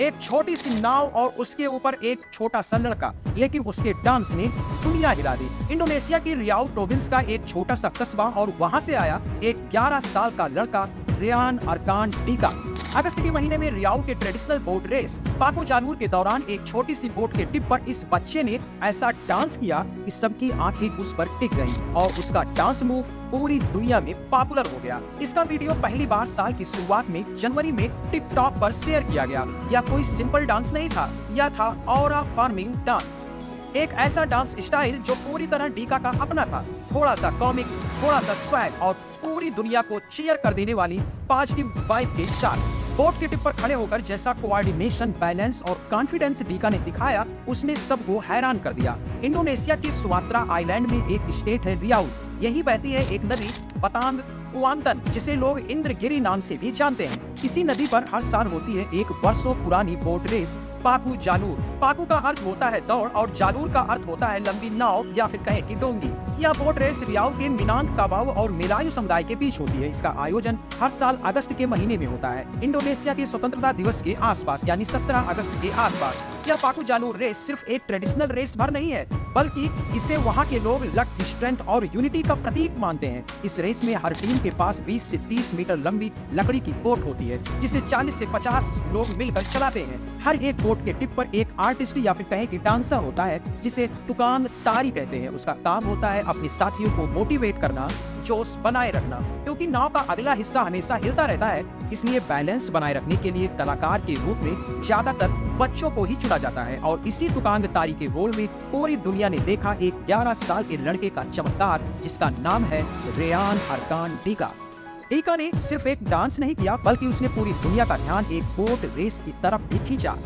एक छोटी सी नाव और उसके ऊपर एक छोटा सा लड़का, लेकिन उसके डांस ने दुनिया हिला दी। इंडोनेशिया की रियाउ प्रोविंस का एक छोटा सा कस्बा और वहां से आया एक 11 साल का लड़का रेयान अरकान टीका। अगस्त के महीने में रियाउ के ट्रेडिशनल बोट रेस पाको जानूर के दौरान एक छोटी सी बोट के टिप पर इस बच्चे ने ऐसा डांस किया कि सबकी आंखें उस पर टिक गईं और उसका डांस मूव पूरी दुनिया में पॉपुलर हो गया। इसका वीडियो पहली बार साल की शुरुआत में जनवरी में टिकटॉक पर शेयर किया गया। यह कोई सिंपल डांस नहीं था, यह था ऑरा फार्मिंग डांस, एक ऐसा डांस स्टाइल जो पूरी तरह डीका का अपना था। थोड़ा सा कॉमिक, थोड़ा सा स्वैग और पूरी दुनिया को चीयर कर देने वाली पॉजिटिव वाइब के साथ। बोट के टिप पर खड़े होकर जैसा कोऑर्डिनेशन, बैलेंस और कॉन्फिडेंस डीका ने दिखाया, उसने सबको हैरान कर दिया। इंडोनेशिया के सुमात्रा आइलैंड में एक स्टेट है रियाउ, यही बहती है एक नदी पतांग कुआंतन, जिसे लोग इंद्रगिरी नाम से भी जानते हैं। इसी नदी पर हर साल होती है एक वर्षों पुरानी बोट रेस पाकू जालूर। पाकू का अर्थ होता है दौड़ और जालूर का अर्थ होता है लंबी नाव या फिर कहें कि डोंगी। यह बोट रेस रियाउ के मिनांग काबाऊ और मेलायू समुदाय के बीच होती है। इसका आयोजन हर साल अगस्त के महीने में होता है, इंडोनेशिया के स्वतंत्रता दिवस के आसपास, यानी 17 अगस्त के आसपास। यह पाकू जालूर रेस सिर्फ एक ट्रेडिशनल रेस भर नहीं है, बल्कि इसे वहाँ के लोग लक, स्ट्रेंथ और यूनिटी का प्रतीक मानते हैं। इस रेस में हर टीम के पास 20 से 30 मीटर लंबी लकड़ी की बोट होती है, जिसे 40 से 50 लोग मिलकर चलाते हैं। हर एक बोट के टिप पर एक आर्टिस्ट या फिर कहें कि डांसर होता है, जिसे तुकांग तारी कहते हैं। उसका काम होता है अपने साथियों को मोटिवेट करना, जोश बनाए रखना, क्योंकि नाव का अगला हिस्सा हमेशा हिलता रहता है। इसलिए बैलेंस बनाए रखने के लिए कलाकार के रूप में ज्यादातर बच्चों को ही चुना जाता है और इसी तुकांग तारी के रोल में पूरी दुनिया ने देखा एक 11 साल के लड़के का चमत्कार, जिसका नाम है रेयान अरकान टीका। टीका ने सिर्फ एक डांस नहीं किया, बल्कि उसने पूरी दुनिया का ध्यान एक बोट रेस की तरफ भी खींचा।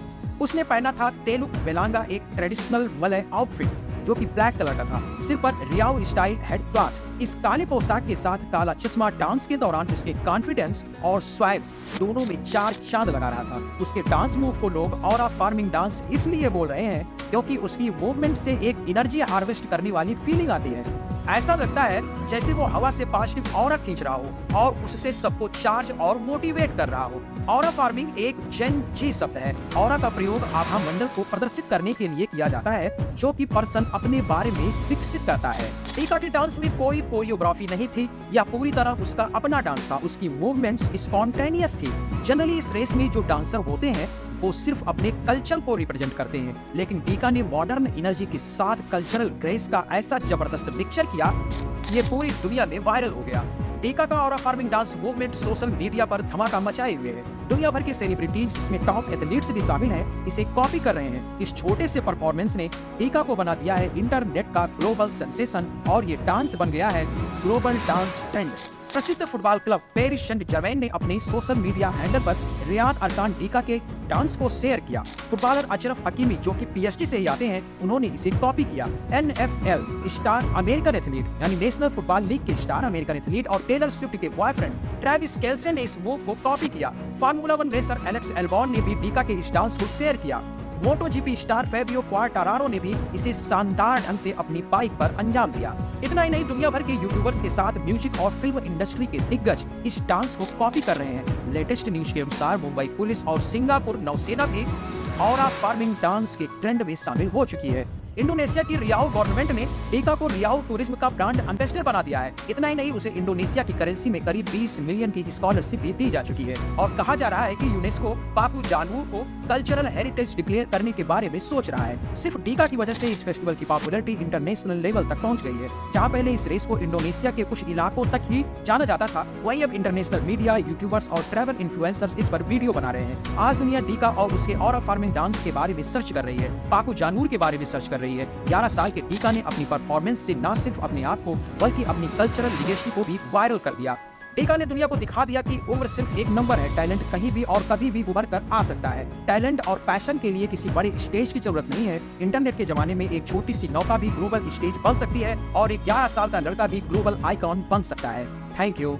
उसने पहना था तेलुक बेलांगा, एक ट्रेडिशनल मलय आउटफिट जो कि ब्लैक कलर का था, सिर पर रियाउ स्टाइल हेड क्लॉथ। इस काले पोशाक के साथ काला चश्मा डांस के दौरान उसके कॉन्फिडेंस और स्वैग दोनों में 4 चांद लगा रहा था। उसके डांस मूव को लोग ऑरा फार्मिंग डांस इसलिए बोल रहे हैं क्योंकि उसकी मूवमेंट से एक एनर्जी हार्वेस्ट करने वाली फीलिंग आती है। ऐसा लगता है जैसे वो हवा से पॉजिटिव ऑरा खींच रहा हो और उससे सबको चार्ज और मोटिवेट कर रहा हो। ऑरा फार्मिंग एक जेन जी शब्द है। ऑरा का प्रयोग आभा मंडल को प्रदर्शित करने के लिए किया जाता है, जो कि पर्सन अपने बारे में विकसित करता है। टीका के डांस में कोई कोरियोग्राफी नहीं थी, या पूरी तरह उसका अपना डांस था। उसकी मूवमेंट्स स्पॉन्टेनियस थी। जनरली इस रेस में जो डांसर होते हैं वो सिर्फ अपने कल्चर को रिप्रेजेंट करते हैं, लेकिन टीका ने मॉडर्न एनर्जी के साथ कल्चरल ग्रेस का ऐसा जबरदस्त मिक्सचर किया, ये पूरी दुनिया में वायरल हो गया। टीका का aura farming dance movement social media पर धमाका मचाए हुए है। दुनिया भर के सेलिब्रिटीज, जिसमें टॉप एथलीट्स भी शामिल हैं, इसे कॉपी कर रहे हैं। इस छोटे से परफॉर्मेंस ने टीका को बना दिया है इंटरनेट का ग्लोबल सेंसेशन और ये डांस बन गया है ग्लोबल डांस ट्रेंड। प्रसिद्ध football club Paris Saint Germain ने अपने सोशल मीडिया हैंडल पर रेयान अरकान टीका के डांस को शेयर किया। फुटबॉलर अशरफ हकीमी, जो कि पीएसजी से ही आते हैं, उन्होंने इसे कॉपी किया। NFL स्टार अमेरिकन एथलीट, यानी नेशनल फुटबॉल लीग के स्टार अमेरिकन एथलीट और टेलर स्विफ्ट के बॉयफ्रेंड ट्रेविस केल्से ने इस मूव को कॉपी किया। फार्मूला 1 रेसर एलेक्स एल्बॉन ने भी टीका के इस डांस को शेयर किया। मोटोजीपी स्टार फेबियो क्वार्टारारो ने भी इसे शानदार ढंग से अपनी बाइक पर अंजाम दिया। इतना ही नहीं, दुनिया भर के यूट्यूबर्स के साथ म्यूजिक और फिल्म इंडस्ट्री के दिग्गज इस डांस को कॉपी कर रहे हैं। लेटेस्ट न्यूज के अनुसार मुंबई पुलिस और सिंगापुर नौसेना भी ऑरा फार्मिंग डांस के ट्रेंड में शामिल हो चुकी है। इंडोनेशिया की रियाउ गवर्नमेंट ने टीका को रियाउ टूरिज्म का ब्रांड एम्बेसडर बना दिया है। इतना ही नहीं, उसे इंडोनेशिया की करेंसी में करीब 20 मिलियन की स्कॉलरशिप भी दी जा चुकी है और कहा जा रहा है कि यूनेस्को पाकू जानूर को कल्चरल हेरिटेज डिक्लेयर करने के बारे में सोच रहा है। सिर्फ टीका की वजह से इस फेस्टिवल की पॉपुलैरिटी इंटरनेशनल लेवल तक पहुंच गई है। जहां पहले इस रेस को इंडोनेशिया के कुछ इलाकों तक ही जाना जाता था, वहीं अब इंटरनेशनल मीडिया, यूट्यूबर्स और ट्रैवल इन्फ्लुएंसर्स इस पर वीडियो बना रहे हैं। आज दुनिया टीका और उसके ऑरा फार्मिंग डांस के बारे में सर्च कर रही है, पाकू जानूर के बारे में सर्च कर रही है। 11 साल के टीका ने अपनी परफॉर्मेंस से न सिर्फ अपने आप को बल्कि अपनी कल्चरल लीगेसी को भी वायरल कर दिया। टीका ने दुनिया को दिखा दिया कि उम्र सिर्फ एक नंबर है। टैलेंट कहीं भी और कभी भी उभर कर आ सकता है। टैलेंट और पैशन के लिए किसी बड़े स्टेज की जरूरत नहीं है। इंटरनेट के जमाने में एक छोटी सी नौका भी ग्लोबल स्टेज बन सकती है और एक 11 साल का लड़का भी ग्लोबल आइकॉन बन सकता है। Thank you.